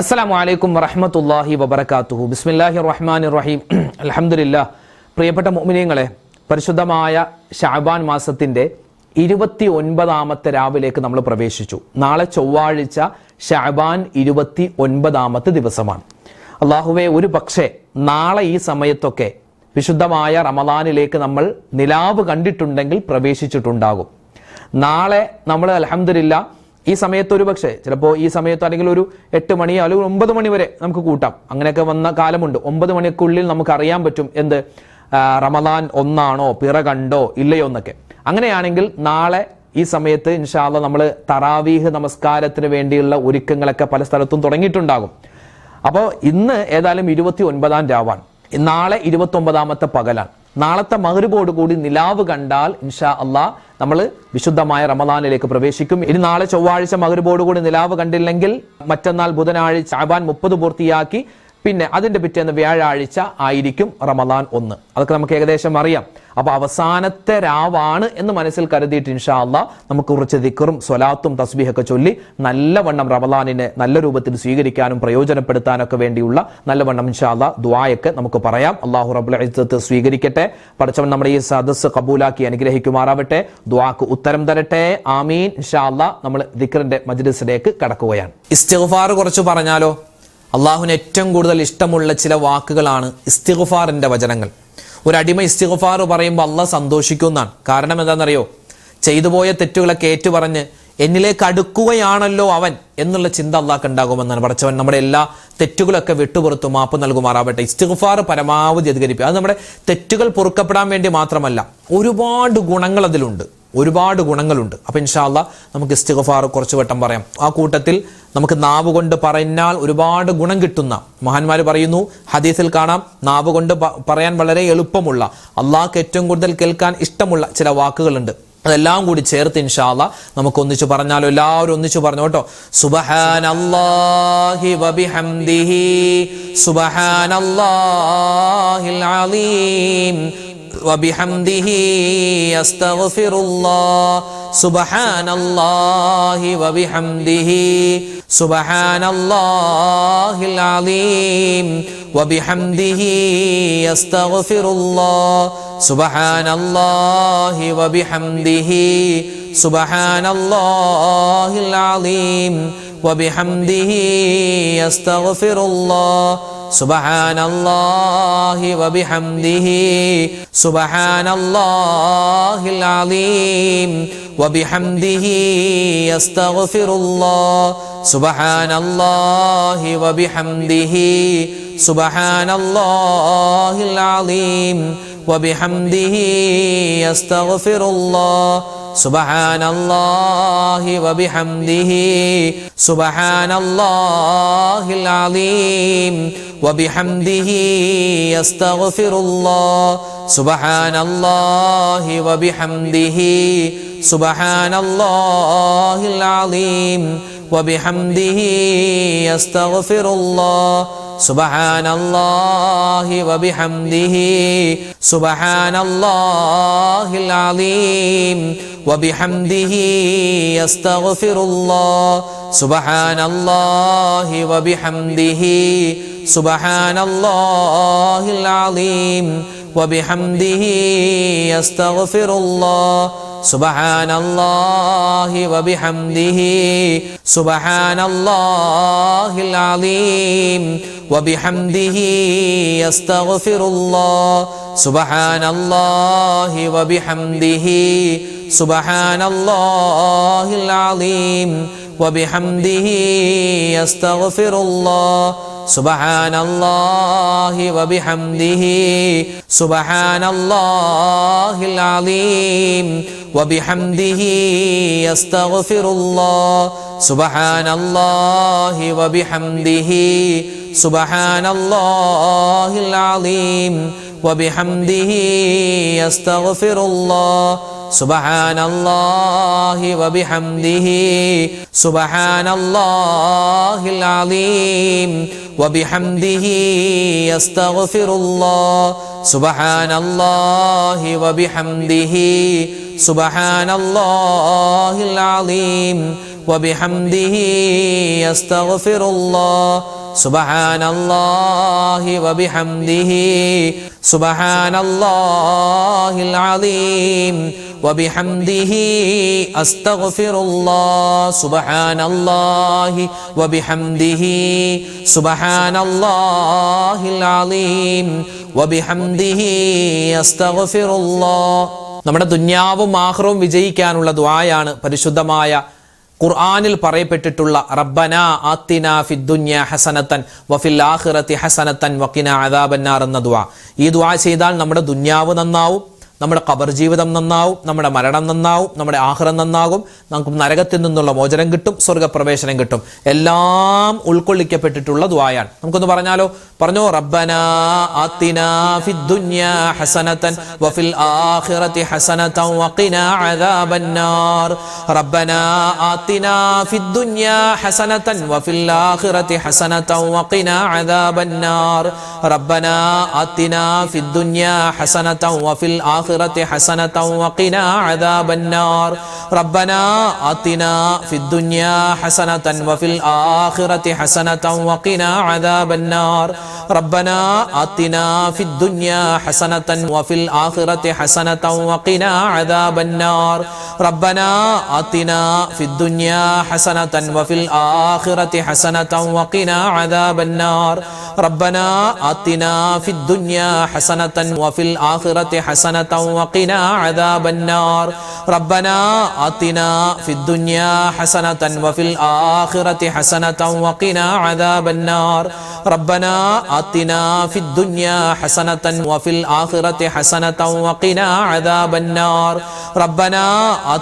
അസ്സലാമു അലൈക്കും വറഹ്മത്തുള്ളാഹി വബറകാതുഹു. ബിസ്മില്ലാഹിർ റഹ്മാനിർ റഹീം. അൽഹംദുലില്ലാഹ്. പ്രിയപ്പെട്ട മുഅ്മിനീങ്ങളെ, പരിശുദ്ധമായ ശഅബാൻ മാസത്തിന്റെ 29ാമത്തെ രാവിലേക്ക് നമ്മൾ പ്രവേശിച്ചു. നാളെ ചൊവ്വാഴ്ച ശഅബാൻ 29ാമത്തെ ദിവസമാണ്. അല്ലാഹുവേ, ഒരു പക്ഷേ നാളെ ഈ സമയത്തൊക്കെ വിശുദ്ധമായ റമദാനിലേക്ക് നമ്മൾ നിലാവ് കണ്ടിട്ടുണ്ടെങ്കിൽ പ്രവേശിച്ചിട്ടുണ്ടാകും. നാളെ നമ്മൾ അൽഹംദുലില്ലാഹ് ഈ സമയത്ത് ഒരു പക്ഷേ ചിലപ്പോൾ ഈ സമയത്ത് അല്ലെങ്കിൽ ഒരു 8 മണി അല്ലെങ്കിൽ 9 മണി വരെ നമുക്ക് കൂട്ടാം. അങ്ങനെയൊക്കെ വന്ന കാലമുണ്ട്. 9 മണിക്കുള്ളിൽ നമുക്ക് അറിയാൻ പറ്റും എന്ത് റമദാൻ ഒന്നാണോ പിറ കണ്ടോ ഇല്ലയോ എന്നൊക്കെ. അങ്ങനെയാണെങ്കിൽ നാളെ ഈ സമയത്ത് ഇൻഷാ അല്ലാഹ് നമ്മൾ തറാവീഹ് നമസ്കാരത്തിന് വേണ്ടിയുള്ള ഒരുക്കങ്ങളൊക്കെ പല സ്ഥലത്തും തുടങ്ങിയിട്ടുണ്ടാകും. അപ്പോൾ ഇന്ന് ഏതായാലും 29ാം രാവാണ്. നാളെ 29ാമത്തെ പകലാണ്. നാളത്തെ മഗ്‌രിബോട് കൂടി നിലാവ് കണ്ടാൽ ഇൻഷാ അല്ലാഹ് നമ്മൾ വിശുദ്ധമായ റമദാനിലേക്ക് പ്രവേശിക്കും. ഇനി നാളെ ചൊവ്വാഴ്ച മഗ്‌രിബോട് കൂടി നിലാവ് കണ്ടില്ലെങ്കിൽ മറ്റന്നാൾ ബുധനാഴ്ച ശഅബാൻ 30 പൂർത്തിയാക്കി പിന്നെ അതിന്റെ പിറ്റേന്ന് വ്യാഴാഴ്ച ആയിരിക്കും റമദാൻ 1. അതൊക്കെ നമുക്ക് ഏകദേശം അറിയാം. അപ്പൊ അവസാനത്തെ രാവാണ് എന്ന് മനസ്സിൽ കരുതിയിട്ട് ഇൻഷാ അല്ലാഹ് നമുക്ക് കുറച്ച് ദിക്റും സ്വലാത്തും തസ്ബീഹൊക്കെ ചൊല്ലി നല്ലവണ്ണം റമദാനിനെ നല്ല രൂപത്തിൽ സ്വീകരിക്കാനും പ്രയോജനപ്പെടുത്താനൊക്കെ വേണ്ടിയുള്ള നല്ലവണ്ണം ഇൻഷാ അല്ലാഹ് ദുആയൊക്കെ നമുക്ക് പറയാം. അല്ലാഹു റബ്ബുൽ ഇസ്സത്ത് സ്വീകരിക്കട്ടെ. പടച്ചവൻ നമ്മുടെ ഈ സദസ്സ് കബൂലാക്കി അനുഗ്രഹിക്കുമാറാവട്ടെ. ദുആക്ക് ഉത്തരം തരട്ടെ. ആമീൻ. ഇൻഷാ അല്ലാഹ് നമ്മൾ ദിക്റിന്റെ മജ്ലിസിലേക്ക് കടക്കുകയാണ്. ഇസ്തിഗ്ഫാർ കുറച്ച് പറഞ്ഞാലോ? അള്ളാഹുവിന് ഏറ്റവും കൂടുതൽ ഇഷ്ടമുള്ള ചില വാക്കുകളാണ് ഇസ്തിഗ്ഫാറിന്റെ വചനങ്ങൾ. ഒരു അടിമ ഇസ്തിഗ്ഫാർ പറയുമ്പോൾ അള്ളാഹ് സന്തോഷിക്കുന്നതാണ്. കാരണം എന്താണെന്നറിയോ? ചെയ്തുപോയ തെറ്റുകളൊക്കെ ഏറ്റുപറഞ്ഞ് എന്നിലേക്ക് അടുക്കുകയാണല്ലോ അവൻ എന്നുള്ള ചിന്ത അള്ളാഹ്ക്ക് ഉണ്ടാകുമെന്നാണ്. പടച്ചവൻ നമ്മുടെ എല്ലാ തെറ്റുകളൊക്കെ വിട്ടുപുറത്തു മാപ്പ് നൽകുമാറാവട്ടെ. ഇസ്തിഗ്ഫാർ പരമാവധി അധികരിപ്പിക്കുക. അത് നമ്മുടെ തെറ്റുകൾ പൊറുക്കപ്പെടാൻ വേണ്ടി മാത്രമല്ല, ഒരുപാട് ഗുണങ്ങൾ അതിലുണ്ട്. ഒരുപാട് ഗുണങ്ങളുണ്ട്. അപ്പൊ ഇൻഷാ അല്ലാഹ് നമുക്ക് ഇസ്തിഗ്ഫാർ കുറച്ച് വട്ടം പറയാം. ആ കൂട്ടത്തിൽ നമുക്ക് നാവ് കൊണ്ട് പറഞ്ഞാൽ ഒരുപാട് ഗുണം കിട്ടുന്ന മഹാന്മാർ പറയുന്നു, ഹദീസിൽ കാണാം, നാവ് കൊണ്ട് പറയാൻ വളരെ എളുപ്പമുള്ള, അള്ളാഹ്ക്ക് ഏറ്റവും കൂടുതൽ കേൾക്കാൻ ഇഷ്ടമുള്ള ചില വാക്കുകളുണ്ട്. അതെല്ലാം കൂടി ചേർത്ത് ഇൻഷാ അല്ലാഹ് നമുക്ക് ഒന്നിച്ചു പറഞ്ഞാലോ? എല്ലാവരും ഒന്നിച്ചു പറഞ്ഞു കേട്ടോ. സുബ്ഹാനല്ലാഹി വബിഹംദിഹി സുബ്ഹാനല്ലാഹിൽ അലീം വബിഹംദിഹി അസ്തഗ്ഫിറുല്ലാഹ് സുബ്ഹാനല്ലാഹി വബിഹംദിഹി സുബ്ഹാനല്ലാഹിൽ അലീം വബിഹംദിഹി അസ്തഗ്ഫിറുല്ലാഹ് സുബ്ഹാനല്ലാഹി വബിഹംദിഹി സുബ്ഹാനല്ലാഹിൽ അലീം വബിഹംദിഹി അസ്തഗ്ഫിറുല്ലാഹ് സുബ്ഹാനല്ലാഹി വബിഹംദിഹി സുബ്ഹാനല്ലാഹിൽ അലീം വബിഹംദിഹി അസ്തഗ്ഫിറുല്ലാഹ് സുബ്ഹാനല്ലാഹി വബിഹംദിഹി സുബ്ഹാനല്ലാഹിൽ അലീം വബിഹംദിഹി അസ്തഗ്ഫിറുല്ലാഹ് സുബ്ഹാനല്ലാഹി വബിഹംദിഹി സുബ്ഹാനല്ലാഹിൽ അലീം വബിഹംദിഹി അസ്തഗ്ഫിറുല്ലാഹ് സുബ്ഹാനല്ലാഹി വബിഹംദിഹി സുബ്ഹാനല്ലാഹിൽ അലീം വബിഹംദിഹി അസ്തഗ്ഫിറുല്ലാഹ് സുബ്ഹാനല്ലാഹി വബിഹംദിഹി സുബ്ഹാനല്ലാഹിൽ അലീം വബിഹംദിഹി അസ്തഗ്ഫിറുല്ലാഹ് സുബ്ഹാനല്ലാഹി വബിഹംദിഹി സുബ്ഹാനല്ലാഹിൽ അലീം വബിഹംദിഹി അസ്തഗ്ഫിറുല്ലാഹ് സുബ്ഹാനല്ലാഹി വബിഹംദിഹി സുബ്ഹാനല്ലാഹിൽ അലീം വബിഹംദിഹി അസ്തഗ്ഫിറുല്ലാഹ് സുബ്ഹാനല്ലാഹി വബിഹംദിഹി സുബ്ഹാനല്ലാഹിൽ അലീം വബിഹംദിഹി അസ്തഗ്ഫിറുല്ലാഹ് സുബ്ഹാനല്ലാഹി വബിഹംദിഹി സുബ്ഹാനല്ലാഹിൽ അലീം വബിഹംദിഹി അസ്തഗ്ഫിറുല്ലാഹ് സുബ്ഹാനല്ലാഹി വബിഹംദിഹി സുബ്ഹാനല്ലാഹിൽ അലീം വബിഹംദിഹി അസ്തഗ്ഫിറുല്ലാഹ് സുബ്ഹാനല്ലാഹി വബിഹംദിഹി സുബ്ഹാനല്ലാഹിൽ അലീം വബിഹംദിഹി അസ്തഗ്ഫിറുല്ലാഹ് സുബ്ഹാനല്ലാഹി വബിഹംദിഹി സുബ്ഹാനല്ലാഹിൽ അലീം വബിഹംദിഹി അസ്തഗ്ഫിറുല്ലാഹ് സുബ്ഹാനല്ലാഹി വബിഹംദിഹി സുബ്ഹാനല്ലാഹിൽ അലീം വബിഹംദിഹി അസ്തഗ്ഫിറുല്ലാഹ് സുബ്ഹാനല്ലാഹി വബിഹംദിഹി സുബ്ഹാനല്ലാഹിൽ അലീം വബിഹംദിഹി അസ്തഗ്ഫിറുല്ലാഹ്. നമ്മുടെ ദുനിയാവും ആഖിറവും വിജയിക്കാനുള്ള ദുആയാണ് പരിശുദ്ധമായ ഖുർആനിൽ പറയപ്പെട്ടിട്ടുള്ള റബ്ബനാ ആത്തിനാ ഫിദ്ദുനിയ ഹസനത്തൻ വഫിൽ ആഖിറതി ഹസനത്തൻ വഖിനാ അദാബന്നാർ എന്ന ദുആ. ഈ ദുആ ചെയ്താൽ നമ്മുടെ ദുനിയാവ് നന്നാവും, നമ്മുടെ ഖബർ ജീവിതം നന്നാവും, നമ്മുടെ മരണം നന്നാവും, നമ്മുടെ ആഖിറം നന്നാകും, നമുക്ക് നരകത്തിൽ നിന്നുള്ള മോചനം കിട്ടും, സ്വർഗ്ഗപ്രവേശനം കിട്ടും. എല്ലാം ഉൾക്കൊള്ളിക്കപ്പെട്ടിട്ടുള്ള ദുആയാണ്. നമുക്കൊന്ന് പറഞ്ഞാലോ? പറഞ്ഞോ. റബ്ബനാ ആത്തിനാ ഫിദ്ദുനിയ ഹസനത്തൻ വഫിൽ ആഖിറതി ഹസനത്തൻ വഖിനാ അദാബന്നാർ. റബ്ബനാ ആത്തിനാ ഫിദ്ദുനിയ ഹസനത്തൻ വഫിൽ ആഖിറതി ഹസനത്തൻ വഖിനാ അദാബന്നാർ. റബ്ബനാ ആത്തിനാ ഫിദ്ദുനിയ ഹസനത്തൻ വഫിൽ ആഖിറതി ഹസനത്തൻ വഖിനാ അദാബന്നാർ. റബ്ബനാ ആത്തിനാ ഫിദ്ദുനിയ ഹസനത്തൻ വഫിൽ ആഖിറതി ഹസനത്തൻ വഖിനാ അദാബന്നാർ. റബ്ബനാ ആത്തിനാ ഫിദ്ദുനിയ ഹസനത്തൻ വഫിൽ ആഖിറതി ഹസനത്തൻ വഖിനാ അദാബന്നാർ. റബ്ബനാ ആത്തിനാ ഫിദ്ദുനിയ ഹസനത്തൻ വഫിൽ ആഖിറതി ഹസനത്തൻ വഖിനാ അദാബന്നാർ. റബ്ബനാ ആത്തിനാ ഫിദ്ദുനിയ ഹസനത്തൻ വഫിൽ ആഖിറതി ഹസനത്തൻ വഖിനാ അദാബന്നാർ. റബ്ബനാ ആത്തിനാ ഫിദ്ദുനിയ ഹസനത്തൻ വഫിൽ ആഖിറതി ഹസനത്തൻ വഖിനാ അദാബന്നാർ. റബ്ബനാ ആത്തിനാ ഫിദ്ദുനിയ ഹസനത്തൻ വഫിൽ ആഖിറതി ഹസനത്തൻ വഖിനാ അദാബന്നാർ. റബ്ബനാ ആത്തിനാ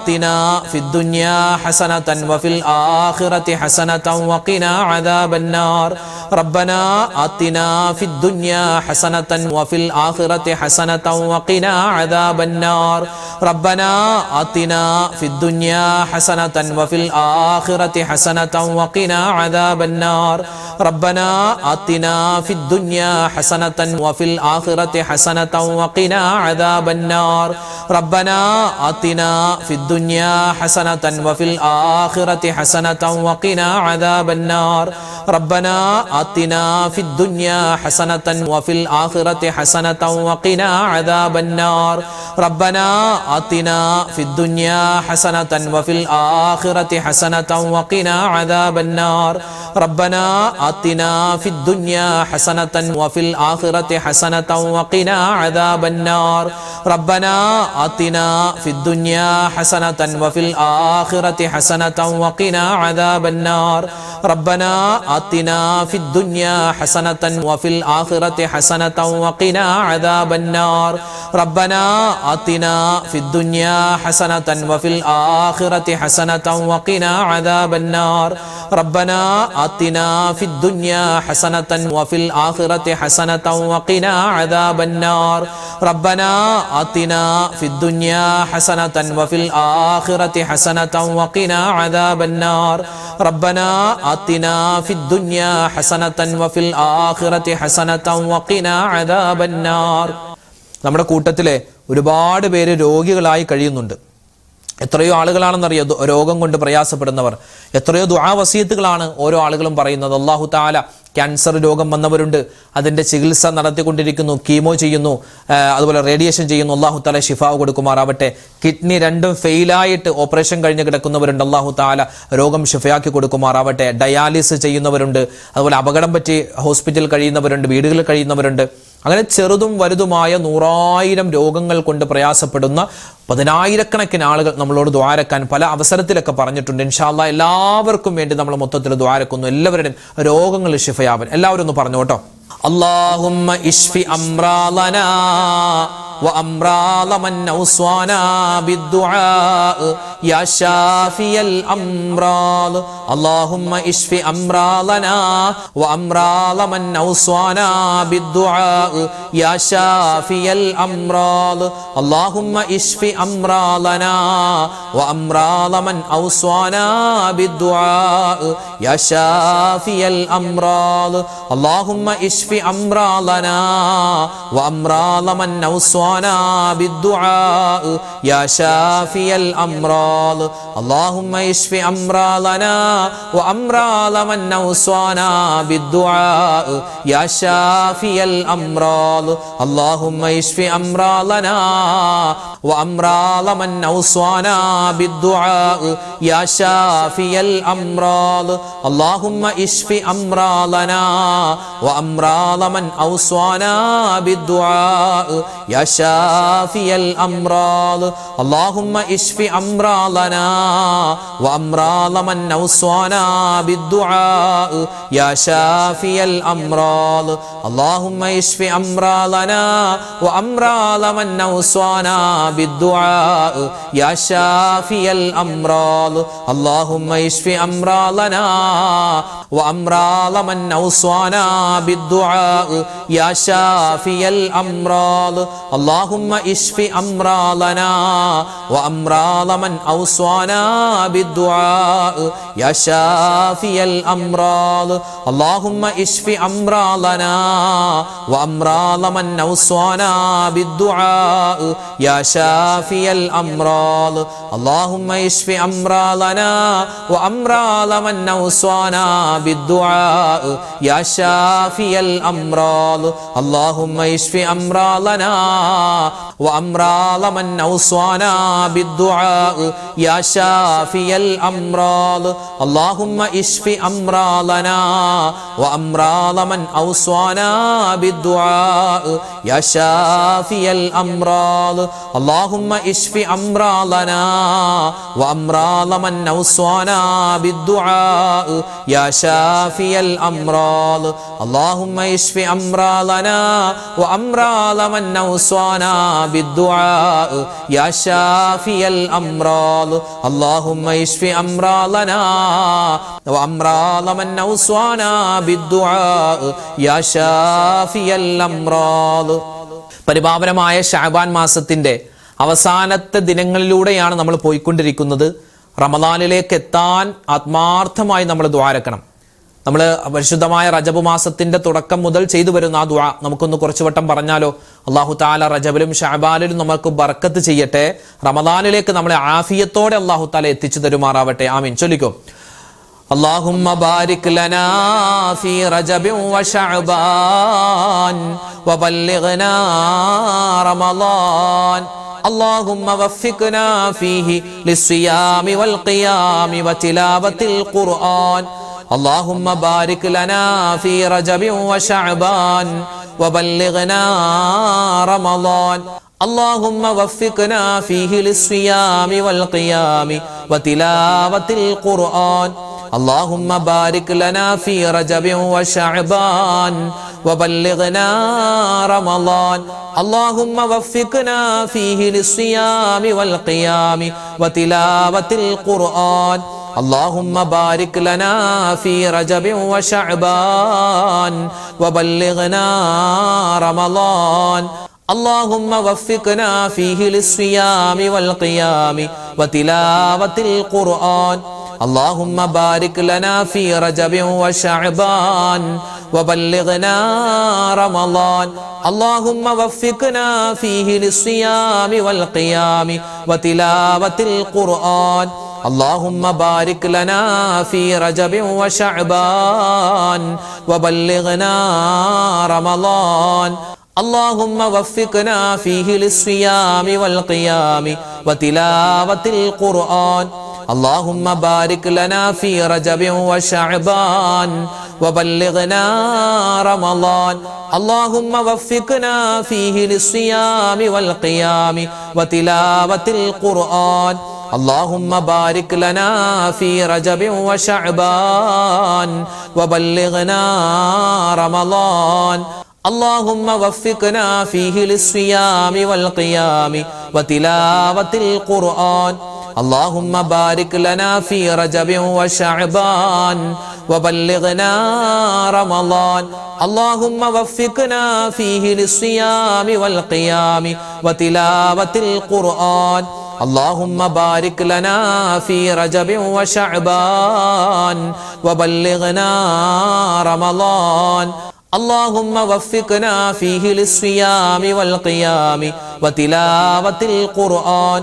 ഫിദ്ദുനിയ ഹസനത്തൻ വഫിൽ ആഖിറതി ഹസനത്തൻ വഖിനാ അദാബന്നാർ. റബ്ബനാ ആത്തിനാ ഫിദ്ദുനിയ ഹസനത്തൻ വഫിൽ ആഖിറതി ഹസനത്തൻ വഖിനാ അദാബന്നാർ. റബ്ബനാ ആത്തിനാ ഫിദ്ദുനിയ ഹസനത്തൻ വഫിൽ ആഖിറതി ഹസനത്തൻ വഖിനാ അദാബന്നാർ. റബ്ബനാ ആത്തിനാ ഫിദ്ദുനിയ ഹസനത്തൻ വഫിൽ ആഖിറതി ഹസനത്തൻ വഖിനാ അദാബന്നാർ. റബ്ബനാ ആത്തിനാ ഫിദ്ദുനിയ ഹസനത്തൻ വഫിൽ ആഖിറതി ഹസനത്തൻ വഖിനാ അദാബന്നാർ. റബ്ബനാ ആത്തിനാ ഫിദ്ദുനിയ ഹസനത്തൻ വഫിൽ ആഖിറതി ഹസനത്തൻ വഖിനാ അദാബന്നാർ. റബ്ബനാ ആത്തിനാ ഫിദ്ദുനിയ ഹസനത്തൻ വഫിൽ ആഖിറതി ഹസനത്തൻ വഖിനാ അദാബന്നാർ. റബ്ബനാ ആത്തിനാ ഫിദ്ദുനിയ ഹസനത്തൻ വഫിൽ ആഖിറതി ഹസനത്തൻ വഖിനാ അദാബന്നാർ. റബ്ബനാ ആത്തിനാ ഫിദ്ദുനിയ ഹസനത്തൻ വഫിൽ ആഖിറതി ഹസനത്തൻ വഖിനാ അദാബന്നാർ. റബ്ബനാ ആത്തിനാ ഫിദ്ദുനിയ ഹസനത്തൻ വഫിൽ ആഖിറതി ഹസനത്തൻ വഖിനാ അദാബന്നാർ. റബ്ബനാ ആത്തിനാ ഫിദ്ദുനിയ ഹസനത്തൻ വഫിൽ ആഖിറതി ഹസനത്തൻ വഖിനാ അദാബന്നാർ. റബ്ബനാ ആത്തിനാ ഫിദ്ദുനിയ ഹസനത്തൻ വഫിൽ ആഖിറതി ഹസനത്തൻ വഖിനാ അദാബന്നാർ. റബ്ബനാ ആത്തിനാ ഫിദ്ദുനിയ ഹസനത്തൻ വഫിൽ ആഖിറതി ഹസനത്തൻ വഖിനാ അദാബന്നാർ. റബ്ബനാ ആത്തിനാ ഫിദ്ദുനിയ ഹസനത്തൻ വഫിൽ ആഖിറതി ഹസനത്തൻ വഖിനാ അദാബന്നാർ. നമ്മുടെ കൂട്ടത്തിലെ ഒരുപാട് പേര് രോഗികളായി കഴിയുന്നുണ്ട്. എത്രയോ ആളുകളാണെന്നറിയോ രോഗം കൊണ്ട് പ്രയാസപ്പെടുന്നവർ. എത്രയോ ദുആ വസിയത്തുകളാണ് ഓരോ ആളുകളും പറയുന്നത്. അല്ലാഹു തആല ക്യാൻസർ രോഗം വന്നവരുണ്ട്, അതിൻ്റെ ചികിത്സ നടത്തിക്കൊണ്ടിരിക്കുന്നു, കീമോ ചെയ്യുന്നു, അതുപോലെ റേഡിയേഷൻ ചെയ്യുന്നു. അല്ലാഹു തആല ശിഫാവ് കൊടുക്കുമാറാവട്ടെ. കിഡ്നി രണ്ടും ഫെയിലായിട്ട് ഓപ്പറേഷൻ കഴിഞ്ഞ് കിടക്കുന്നവരുണ്ട്. അല്ലാഹു തആല രോഗം ശിഫയാക്കി കൊടുക്കുമാറാവട്ടെ. ഡയാലിസിസ് ചെയ്യുന്നവരുണ്ട്, അതുപോലെ അപകടം പറ്റി ഹോസ്പിറ്റലിൽ കഴിയുന്നവരുണ്ട്, വീടുകളിൽ കഴിയുന്നവരുണ്ട്. അങ്ങനെ ചെറുതും വലുതുമായ 100,000 രോഗങ്ങൾ കൊണ്ട് പ്രയാസപ്പെടുന്ന 10,000-കണക്കിന് ആളുകൾ നമ്മളോട് ദുആരക്കാൻ പല അവസരത്തിലൊക്കെ പറഞ്ഞിട്ടുണ്ട്. ഇൻഷാ അല്ലാഹ് എല്ലാവർക്കും വേണ്ടി നമ്മൾ മൊത്തത്തിൽ ദുആരക്കുന്നു. എല്ലാവരുടെയും രോഗങ്ങൾ ശിഫയാവാൻ എല്ലാവരും ഒന്ന് പറഞ്ഞു കേട്ടോ. അല്ലാഹുമ്മ ഇശ്ഫി അംറാലനാ وأمراض من أوصانا بالدعاء يا شافي الأمراض. اللهم اشف أمراضنا وأمراض من أوصانا بالدعاء يا شافي الأمراض. اللهم اشف أمراضنا وأمراض من أوصانا بالدعاء يا شافي الأمراض. اللهم اشف أمراضنا وأمراض من أوصانا بالدعاء يا شافي الأمراض. الأمراض اللهم اشف أمراضنا وأمراض من أوصانا بالدعاء يا شافي الأمراض اللهم اشف أمراضنا وأمراض من أوصانا بالدعاء يا شافي الأمراض اللهم اشف أمراضنا وأمراض من أوصانا بالدعاء يا شافي الأمراض اللهم اشف أمراضنا وأمراض من أوصانا بالدعاء يا شافي الأمراض اللهم اشف أمراضنا وأمراض من أوصانا بالدعاء يا شافي الأمراض اللهم اشف أمراضنا وأمراض من أوصانا بالدعاء يا شافي الأمراض اللهم اشف أمراضنا وأمراض من أوصانا بالدعاء يا شافي الأمراض اللهم اشف أمراضنا وأمراض من أوصانا بالدعاء يا شافي الأمراض اللهم اشف أمراضنا وأمراض من أوصانا بالدعاء يا شافي الأمراض اللهم اشف أمراضنا وأمراض من أوصانا بالدعاء يا شافي الأمراض اللهم اشف أمراضنا وأمراض من أوصانا بالدعاء يا شافي الأمراض اللهم اشف أمراضنا وأمراض من أوصانا بالدعاء يا شافي الأمراض اللهم اشف أمراضنا وأمراض من أوصانا بالدعاء يا شافي الأمراض اللهم اشف أمراضنا وأمراض من أوصانا بالدعاء يا شافي الأمراض. പരിപാവനമായ ശഅബാൻ മാസത്തിന്റെ അവസാനത്തെ ദിനങ്ങളിലൂടെയാണ് നമ്മൾ പോയിക്കൊണ്ടിരിക്കുന്നത്. റമദാനിലേക്ക് എത്താൻ ആത്മാർത്ഥമായി നമ്മൾ ദുആരക്കണം. നമ്മൾ പരിശുദ്ധമായ റജബ് മാസത്തിന്റെ തുടക്കം മുതൽ ചെയ്തു വരുന്ന ആ ദുആ നമുക്കൊന്ന് കുറച്ചു വട്ടം പറഞ്ഞാലോ? അല്ലാഹു തആല റജബിലും ശഅബാനിലും നമുക്ക് ബർക്കത്ത് ചെയ്യട്ടെ. റമദാനിലേക്ക് നമ്മളെ ആഫിയത്തോടെ അല്ലാഹു തആല എത്തിച്ചു തരുമാറാവട്ടെ. ആമീൻ. ചൊല്ലിക്കോ. اللهم بارك لنا في رجب وشعبان وبلغنا رمضان اللهم وفقنا فيه للصيام والقيام وتلاوة القرآن اللهم بارك لنا في رجب وشعبان وبلغنا رمضان اللهم وفقنا فيه للصيام والقيام وتلاوة القرآن اللهم بارك لنا في رجب وشعبان وبلغنا رمضان اللهم وفقنا فيه للصيام والقيام وتلاوة القرآن اللهم بارك لنا في رجب وشعبان وبلغنا رمضان اللهم وفقنا فيه للصيام والقيام وتلاوة القرآن اللهم بارك لنا في رجب وشعبان وبلغنا رمضان اللهم وفقنا فيه للصيام والقيام وتلاوة القرآن اللهم بارك لنا في رجب وشعبان وبلغنا رمضان اللهم وفقنا فيه للصيام والقيام وتلاوة القرآن اللهم بارك لنا في رجب وشعبان وبلغنا رمضان اللهم وفقنا فيه للصيام والقيام وتلاوة القرآن اللهم بارك لنا في رجب وشعبان وبلغنا رمضان اللهم وفقنا فيه للصيام والقيام وتلاوة القرآن اللهم بارك لنا في رجب وشعبان وبلغنا رمضان اللهم وفقنا فيه للصيام والقيام وتلاوة القرآن اللهم بارك لنا في رجب وشعبان وبلغنا رمضان اللهم وفقنا فيه للصيام والقيام وتلاوة القرآن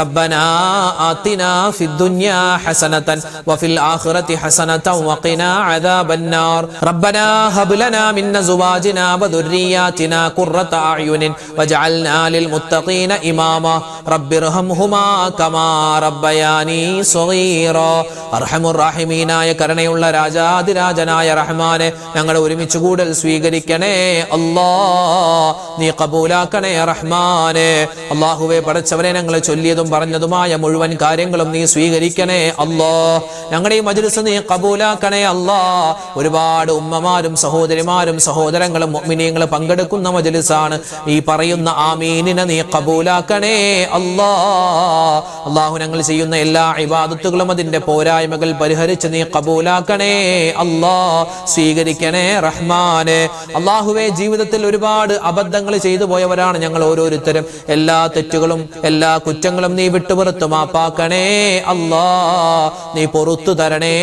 റബ്ബനാ ആതിനാ ഫിദ്ദുനിയാ ഹസനതൻ വഫിൽ ആഖിറതി ഹസനതൻ വഖിനാ അദാബന്നാർ റബ്ബനാ ഹബ് ലനാ മിൻ അസ്വാജിനാ വദുർരിയാതിനാ ഖുർറത അയുനിൻ വജഅൽനാ ലിൽമുത്തഖീന ഇമാമാ റബ്ബിർഹംഹുമാ കമാ റബ്ബയാനി സ്വഗീറാ അർഹമുർ റഹീമീനായ കരുണയുള്ള രാജാധിരാജനായ റഹ്മാനെ ഞങ്ങളെ ഒരുമിച്ച് കൂടൽ സ്വീകരിക്കണേ അല്ലാഹ്, നീ കബൂലാക്കണേ റഹ്മാനെ. അല്ലാഹുവേ പടച്ചവനെ ഞങ്ങളെ ചൊല്ലിയതും പറഞ്ഞതുമായ മുഴുവൻ കാര്യങ്ങളും നീ സ്വീകരിക്കണേ അല്ലാഹ്. ഞങ്ങളുടെ ഈ മജ്‌ലിസ് നീ കബൂലാക്കണേ അല്ലാഹ്. ഒരുപാട് ഉമ്മമാരും സഹോദരിമാരും സഹോദരങ്ങളും മുഅ്മിനീങ്ങളും പങ്കെടുക്കുന്ന മജ്‌ലിസാണ്. ഈ പറയുന്ന ആമീനിനെ നീ കബൂലാക്കണേ അല്ലാഹ്. അല്ലാഹു ഞങ്ങൾ ചെയ്യുന്ന എല്ലാ ഇബാദത്തുകളും അതിന്റെ പോരായ്മകൾ പരിഹരിച്ച് നീ കബൂലാക്കണേ അല്ലാഹ്, സ്വീകരിക്കണേ റഹ്മാനെ. അല്ലാഹുവേ ജീവിതത്തിൽ ഒരുപാട് അബദ്ധങ്ങൾ ചെയ്തു പോയവരാണ് ഞങ്ങൾ ഓരോരുത്തരും. എല്ലാ തെറ്റുകളും എല്ലാ കുറ്റങ്ങളും നീ വിട്ടുപുറത്ത് മാപ്പാക്കണേ അല്ലാഹ്, നീ പൊറുത്തു തരണേ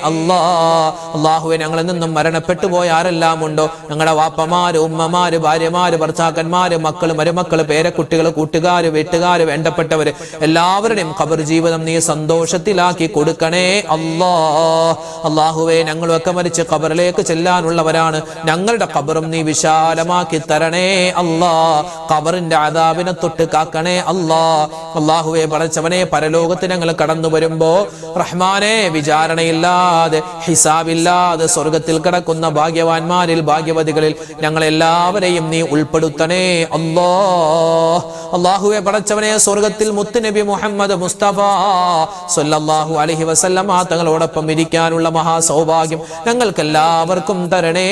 അല്ലാഹ്. അല്ലാഹുവേ ഞങ്ങളിൽ നിന്നും മരണപ്പെട്ടു പോയ ആരെല്ലാം ഉണ്ടോ, ഞങ്ങളുടെ വാപ്പമാര് ഉമ്മമാര് ഭാര്യമാര് ഭർത്താക്കന്മാര് മക്കള് മരുമക്കള് പേരക്കുട്ടികള് കൂട്ടുകാര് വീട്ടുകാര് വേണ്ടപ്പെട്ടവര് എല്ലാവരുടെയും ഖബർ ജീവിതം നീ സന്തോഷത്തിലാക്കി കൊടുക്കണേ അല്ലാഹ്. അല്ലാഹുവേ ഞങ്ങളൊക്കെ മരിച്ച് ഖബറിലേക്ക് ചെല്ലാനുള്ളവരാണ്. ഞങ്ങളുടെ ഖബറും നീ വിശാലമാക്കി തരണേ അല്ലാഹ്. ഖബറിന്റെ അദാബിനെ തൊട്ട് കാക്കണേ അല്ലാഹ്. അല്ലാഹുവേ പടച്ചവനെ പരലോകത്ത് ഞങ്ങൾ കടന്നു വരുമ്പോ റഹ്മാനെ വിചാരണയില്ലാതെ ഹിസാബില്ലാതെ സ്വർഗത്തിൽ കിടക്കുന്ന ഭാഗ്യവാന്മാരിൽ ഭാഗ്യവതികളിൽ ഞങ്ങളെല്ലാവരെയും നീ ഉൾപ്പെടുത്തണേ അല്ലാഹ്. അല്ലാഹുവേ പടച്ചവനെ സ്വർഗത്തിൽ മുത്തുനബി മുഹമ്മദ് മുസ്തഫ സ്വല്ലല്ലാഹു അലൈഹി വസല്ലം തങ്ങളോടൊപ്പം ഇരിക്കാനുള്ള മഹാസൗഭാഗ്യം ഞങ്ങൾക്ക് എല്ലാവർക്കും തരണേ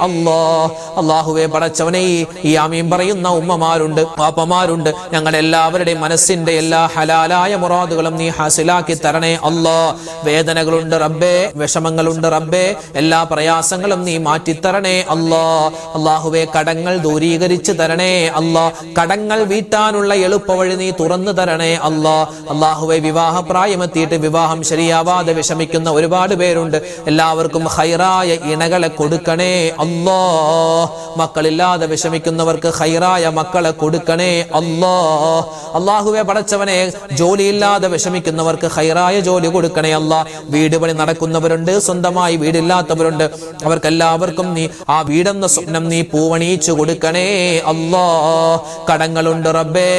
അല്ലാഹ്. അല്ലാഹുവേ പടച്ചവനെ ഈ ആമീൻ പറയുന്ന ഉമ്മമാരുണ്ട് പാപ്പമാരുണ്ട്, ഞങ്ങളുടെ എല്ലാവരുടെയും മനസ്സിന്റെ എല്ലാ ഹലാലായ മുറാദുകളും നീ ഹാസിലാക്കി തരണേ അല്ലാഹ്. വേദനകളുണ്ട് റബ്ബേ, വിഷമങ്ങളുണ്ട് റബ്ബേ, എല്ലാ പ്രയാസങ്ങളും നീ മാറ്റിത്തരണേ അല്ലാഹ്. അല്ലാഹുവേ കടങ്ങൾ ദൂരീകരിച്ച് തരണേ അല്ലാഹ്. കടങ്ങൾ വീട്ടാനുള്ള എളുപ്പവഴി നീ തുറന്നു തരണേ അല്ലാഹ്. അല്ലാഹുവേ വിവാഹപ്രായമെത്തിയിട്ട് വിവാഹം ശരിയാവാതെ വിഷമിക്കുന്ന ഒരുപാട് പേരുണ്ട്. എല്ലാവർക്കും ഖൈറായ ഇണകളെ കൊടുക്കണേ അല്ലാഹ്. മക്കളില്ലാതെ വിഷമിക്കുന്നവർക്ക് ഖൈറായ മക്കളെ കൊടുക്കണേ അല്ലാഹ്. അല്ലാഹുവേ പടച്ചവനെ ജോലിയില്ലാതെ വിഷമിക്കുന്നവർക്ക് ഖൈറായ ജോലി കൊടുക്കണേ അല്ലാഹ്. വീട് പണി നടക്കുന്നവരുണ്ട്, സ്വന്തമായി വീടില്ലാത്തവരുണ്ട്, അവർക്കെല്ലാവർക്കും നീ ആ വീടെന്ന സ്വപ്നം നീ പൂവണിയിച്ചു കൊടുക്കണേ അല്ലാഹ്. കടങ്ങളുണ്ട് റബ്ബേ,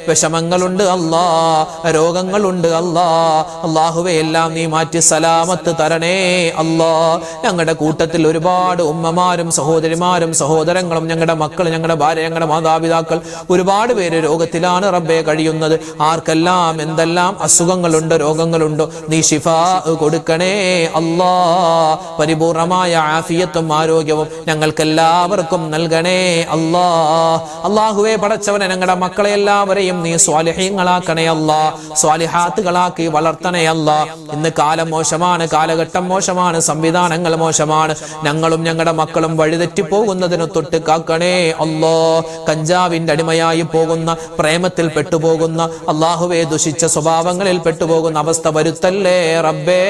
വിഷമങ്ങളുണ്ട് അല്ലാഹ്, രോഗങ്ങളുണ്ട് അല്ലാഹ്. അല്ലാഹുവേ എല്ലാം നീ മാറ്റി സലാമത്ത് തരണേ അല്ലാഹ്. ഞങ്ങളുടെ കൂട്ടത്തിൽ ഒരുപാട് ഉമ്മമാരും സഹോദരിമാരും സഹോദരങ്ങളും ഞങ്ങളുടെ മക്കൾ ഞങ്ങളുടെ ഭാര്യ ഞങ്ങളുടെ മാതാപിതാക്കൾ ഒരുപാട് പേര് രോഗത്തിലാണ് റബ്ബേ കഴിയുന്നത്. ആർക്കെല്ലാം എന്തെല്ലാം അസുഖങ്ങളുണ്ട് രോഗങ്ങളുണ്ടോ നീ ശിഫാ കൊടുക്കണേ അല്ലാഹ്. പരിപൂർണമായ ആഫിയത്തും ആരോഗ്യവും ഞങ്ങൾക്കെല്ലാവർക്കും നൽകണേ അല്ലാഹ്. അല്ലാഹുവേ പടച്ചവനെ ഞങ്ങളുടെ മക്കളെ എല്ലാവരെയും നീ സ്വാലിഹീങ്ങളാക്കണേ അല്ലാഹ്, സ്വാലിഹാത്തുകളാക്കി വളർത്തണേ അല്ലാഹ്. ഇന്ന് കാലം മോശമാണ്, കാലഘട്ടം മോശമാണ്, സംവിധാനങ്ങൾ മോശമാണ്. ഞങ്ങളും ഞങ്ങളുടെ മക്കളും വഴിതെറ്റി പോകുന്നതിന് തൊട്ട് കാക്കണേ അല്ലാഹ്. കഞ്ചാവിന്റെ അടിമയായി പോകുന്ന, പ്രേമത്തിൽ പെട്ടുപോകുന്ന, അല്ലാഹുവേ ദുഷിച്ച സ്വഭാവങ്ങളിൽ പെട്ടുപോകുന്ന അവസ്ഥ വരുത്തല്ലേ റബ്ബേ,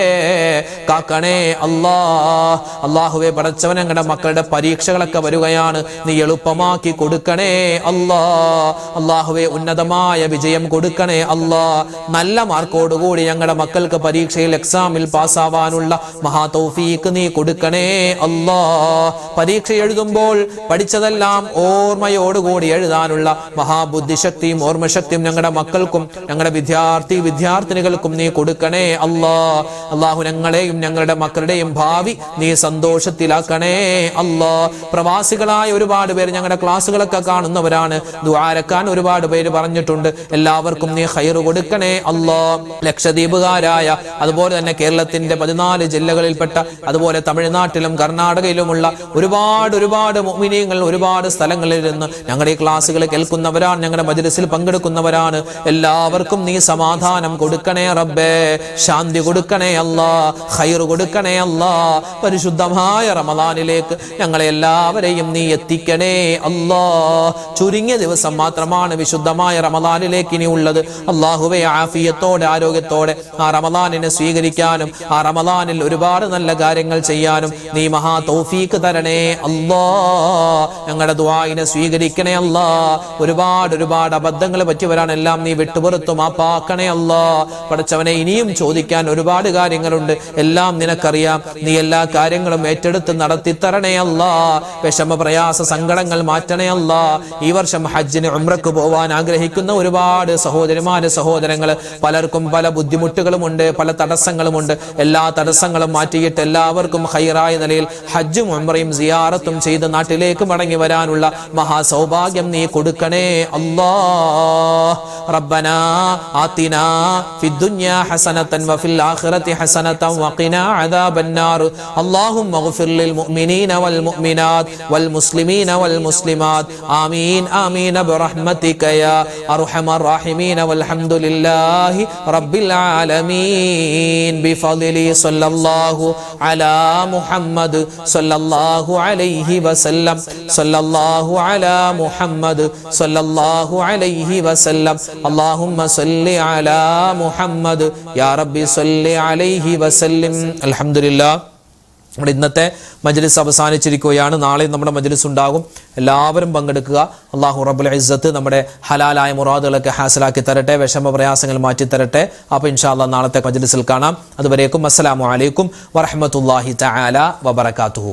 കാക്കണേ അല്ലാഹ്. അല്ലാഹുവേ പടച്ചവൻ ഞങ്ങളുടെ മക്കളുടെ പരീക്ഷകളൊക്കെ വരികയാണ്, നീ എളുപ്പമാക്കി കൊടുക്കണേ അല്ലാഹ്. അല്ലാഹുവേ ഉന്നതമായ വിജയം കൊടുക്കണേ അല്ലാഹ്. നല്ല മാർക്കോടുകൂടി ഞങ്ങളുടെ മക്കൾക്ക് പരീക്ഷയിൽ എക്സാമിൽ പാസ്സാവാനുള്ള മഹാ തൗഫീഖ് നീ കൊടുക്കണേ അല്ലാഹ്. പരീക്ഷ എഴുതുമ്പോൾ പഠിച്ചതെല്ലാം ഓർമ്മയോടുകൂടി എഴുതാനുള്ള മഹാബുദ്ധിശക്തിയും ഓർമ്മശക്തിയും ഞങ്ങളുടെ മക്കൾക്കും ഞങ്ങളുടെ വിദ്യാർത്ഥിനികൾക്കും നീ കൊടുക്കണേ അല്ലാഹ്. അല്ലാഹു ഞങ്ങളെയും ഞങ്ങളുടെ മക്കളുടെയും ഭാവി നീ സന്തോഷത്തിലാക്കണേ അല്ലാഹ്. പ്രവാസികളായ ഒരുപാട് പേര് ഞങ്ങളുടെ ക്ലാസ്സുകളൊക്കെ കാണുന്നവരാണ്, ദുആരക്കാൻ ഒരുപാട് പേര് പറഞ്ഞിട്ടുണ്ട്. എല്ലാവർക്കും നീ ഖൈർ കൊടുക്കണേ അല്ലാഹ്. ലക്ഷദ്വീപുകാരായ അതുപോലെ തന്നെ കേരളത്തിന്റെ 14 ജില്ലകളിൽപ്പെട്ട അതുപോലെ തമിഴ്നാട്ടിലും കർണാടകയിലുമുള്ള ഒരുപാട് മുഅ്മിനീങ്ങൾ ഒരുപാട് സ്ഥലങ്ങളിൽ നിന്ന് ഞങ്ങളുടെ ഈ ക്ലാസ്സുകൾ കേൾക്കുന്നവരാണ്, ഞങ്ങളുടെ മജ്‌ലിസിൽ പങ്കെടുക്കുന്നവരാണ്. എല്ലാവർക്കും നീ സമാധാനം കൊടുക്കണേ റബ്ബേ, ശാന്തി കൊടുക്കണേ അല്ലാഹ്, ഖൈർ കൊടുക്കണേ അല്ലാഹ്. പരിശുദ്ധമായ റമദാനിലേക്ക് ഞങ്ങളെ എല്ലാവരെയും നീ എത്തിക്കണേ അല്ലാഹ്. ചുരുങ്ങിയ ദിവസം മാത്രമാണ് വിശുദ്ധമായ റമദാനിലേക്ക് ഇനി ഉള്ളത്. അല്ലാഹുവേ ആഫിയത്തോടെ ആരോഗ്യത്തോടെ ആ റമദാനിനെ സ്വീകരിക്കാനും ആ റമദാനിൽ ഒരുപാട് നല്ല കാര്യങ്ങൾ ചെയ്യാനും നീ മഹാ തൗഫീഖ് തരണേ അല്ലാഹ്. ഞങ്ങളുടെ ദുആഇനെ സ്വീകരിക്കണേ അല്ലാഹ്. ഒരുപാട് അബദ്ധങ്ങൾ പറ്റിയവരാണ്, എല്ലാം നീ നീ വിട്ടുപുറത്തു മാപ്പാക്കണേ അല്ലാ. പടച്ചവനെ, ഇനിയും ചോദിക്കാൻ ഒരുപാട് കാര്യങ്ങളുണ്ട്, എല്ലാം നിനക്കറിയാം. നീ എല്ലാ കാര്യങ്ങളും ഏറ്റെടുത്ത് നടത്തി തരണേ അല്ലാ. വിഷമ പ്രയാസ സങ്കടങ്ങൾ മാറ്റണേ അല്ലാ. ഈ വർഷം ഹജ്ജിന് ഉംറക്ക് പോവാൻ ആഗ്രഹിക്കുന്ന ഒരുപാട് സഹോദരങ്ങൾ, പലർക്കും പല ബുദ്ധിമുട്ടുകളുമുണ്ട്, പല തടസ്സങ്ങളുമുണ്ട്. എല്ലാ തടസ്സങ്ങളും മാറ്റിയിട്ട് എല്ലാവർക്കും ഖൈറായ നിലയിൽ ഹജ്ജും ഉംറയും സിയാറത്തും ചെയ്ത് നാട്ടിലേക്ക് മടങ്ങി വരാനുള്ള മഹാസൗഭാഗ്യം നീ കൊടുക്കണേ അല്ലാ. റബ്ബനാ ആതിനാ ഫിദ്ദുനിയാ ഹസനതൻ വഫിൽ ആഖിറതി ഹസനതൻ വഖിനാ അദാബന്നാർ. അല്ലാഹുമ്മഗ്ഫിർ ലിൽ മുഅ്മിനീന വൽ മുഅ്മിനാത് വൽ മുസ്ലിമീന വൽ മുസ്ലിമാത്. ആമീൻ ആമീൻ ബിറഹ്മതിക യാ അർഹമർ റഹീമീൻ. വൽഹംദുലില്ലാഹി റബ്ബിൽ ആലമീൻ. ബിഫദ്ലി സല്ലല്ലാഹു അലാ മുഹമ്മദ് സല്ലല്ലാഹു അലൈഹി വസല്ലം. സല്ലല്ലാഹു അലാ മുഹമ്മദ് സല്ലല്ലാഹു അലൈഹി വസല്ലം. അല്ലാഹുമ്മ സല്ലി അലാ മുഹമ്മദ് യാ റബ്ബി സല്ലി അലൈഹി വസല്ലം. അൽഹംദുലില്ലാഹ്. നമ്മുടെ ഇന്നത്തെ മജ്ലിസ് അവസാനിച്ചിരിക്കുകയാണ്. നാളെ നമ്മുടെ മജ്ലിസ് ഉണ്ടാകും. എല്ലാവരും പങ്കെടുക്കുക. അല്ലാഹു റബ്ബുൽ ഇസ്സത്ത് നമ്മുടെ ഹലാലായ മുറാദുകളൊക്കെ ഹാസിലാക്കി തരട്ടെ, വിഷമ പ്രയാസങ്ങൾ മാറ്റി തരട്ടെ. അപ്പോൾ ഇൻഷാ അല്ലാഹ് നാളത്തെ മജ്ലിസിൽ കാണാം. അതുവരേക്കും അസ്സലാമു അലൈക്കും വറഹ്മത്തുള്ളാഹി തആല വബറകാതുഹു.